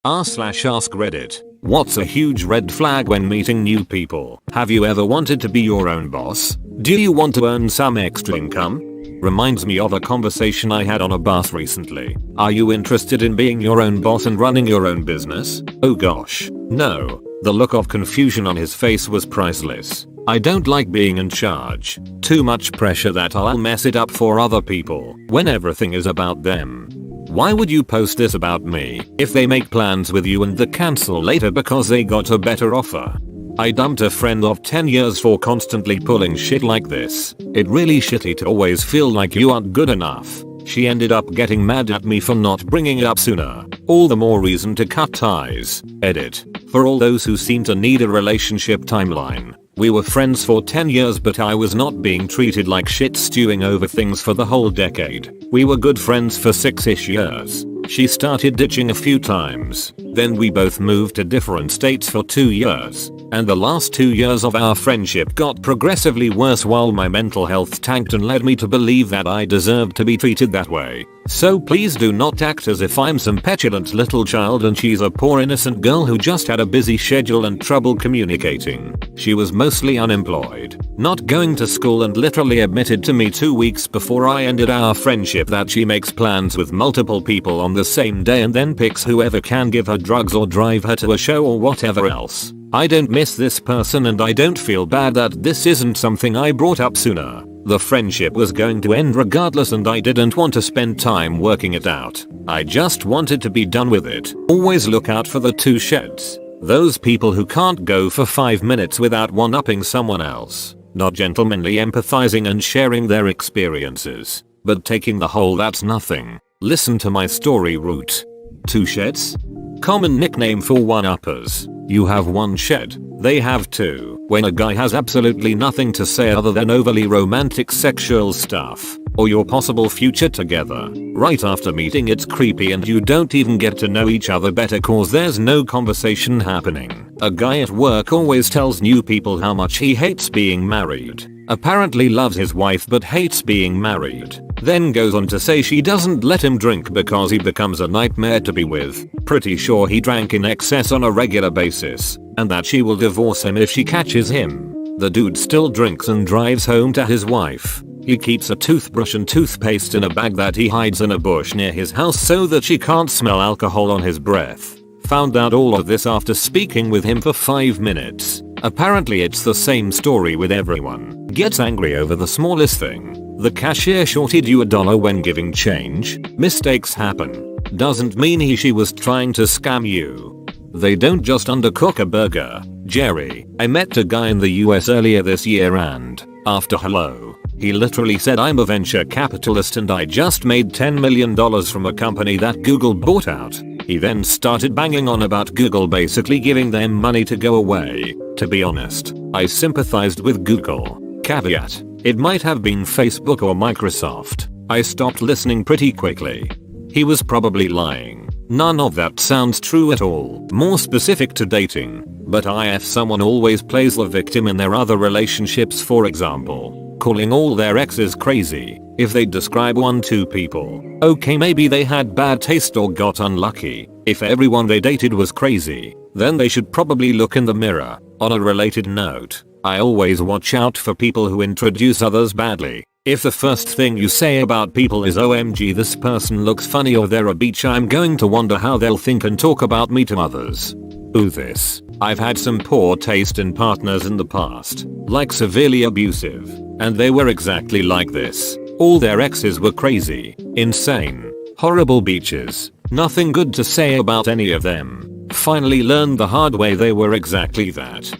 r/AskReddit. What's a huge red flag when meeting new people? Have you ever wanted to be your own boss? Do you want to earn some extra income? Reminds me of a conversation I had on a bus recently. Are you interested in being your own boss and running your own business? Oh gosh, no. The look of confusion on his face was priceless. I don't like being in charge. Too much pressure that I'll mess it up for other people when everything is about them. Why would you post this about me if they make plans with you and they cancel later because they got a better offer? I dumped a friend of 10 years for constantly pulling shit like this. It really shitty to always feel like you aren't good enough. She ended up getting mad at me for not bringing it up sooner. All the more reason to cut ties. Edit. For all those who seem to need a relationship timeline. We were friends for 10 years but I was not being treated like shit, stewing over things for the whole decade. We were good friends for 6-ish years. She started ditching a few times. Then we both moved to different states for 2 years. And the last 2 years of our friendship got progressively worse while my mental health tanked and led me to believe that I deserved to be treated that way. So please do not act as if I'm some petulant little child and she's a poor innocent girl who just had a busy schedule and trouble communicating. She was mostly unemployed, not going to school, and literally admitted to me 2 weeks before I ended our friendship that she makes plans with multiple people on the same day and then picks whoever can give her drugs or drive her to a show or whatever else. I don't miss this person and I don't feel bad that this isn't something I brought up sooner. The friendship was going to end regardless and I didn't want to spend time working it out. I just wanted to be done with it. Always look out for the two sheds. Those people who can't go for 5 minutes without one-upping someone else. Not gentlemanly empathizing and sharing their experiences, but taking the whole that's nothing. Listen to my story route. Two sheds? Common nickname for one-uppers. You have one shed, they have two. When a guy has absolutely nothing to say other than overly romantic sexual stuff, or your possible future together. Right after meeting it's creepy and you don't even get to know each other better cause there's no conversation happening. A guy at work always tells new people how much he hates being married. Apparently loves his wife but hates being married. Then goes on to say she doesn't let him drink because he becomes a nightmare to be with. Pretty sure he drank in excess on a regular basis, and that she will divorce him if she catches him. The dude still drinks and drives home to his wife. He keeps a toothbrush and toothpaste in a bag that he hides in a bush near his house so that she can't smell alcohol on his breath. Found out all of this after speaking with him for 5 minutes. Apparently it's the same story with everyone. Gets angry over the smallest thing. The cashier shorted you $1 when giving change. Mistakes happen. Doesn't mean she was trying to scam you. They don't just undercook a burger. Jerry, I met a guy in the US earlier this year and, after hello, he literally said I'm a venture capitalist and I just made $10 million from a company that Google bought out. He then started banging on about Google basically giving them money to go away. To be honest, I sympathized with Google. Caveat, it might have been Facebook or Microsoft. I stopped listening pretty quickly. He was probably lying. None of that sounds true at all. More specific to dating. But if someone always plays the victim in their other relationships, for example, calling all their exes crazy, if they describe 1-2 people, okay maybe they had bad taste or got unlucky. If everyone they dated was crazy, then they should probably look in the mirror. On a related note, I always watch out for people who introduce others badly. If the first thing you say about people is OMG this person looks funny or they're a beach, I'm going to wonder how they'll think and talk about me to others. Ooh this. I've had some poor taste in partners in the past, like severely abusive, and they were exactly like this. All their exes were crazy, insane, horrible beaches, nothing good to say about any of them. Finally learned the hard way they were exactly that.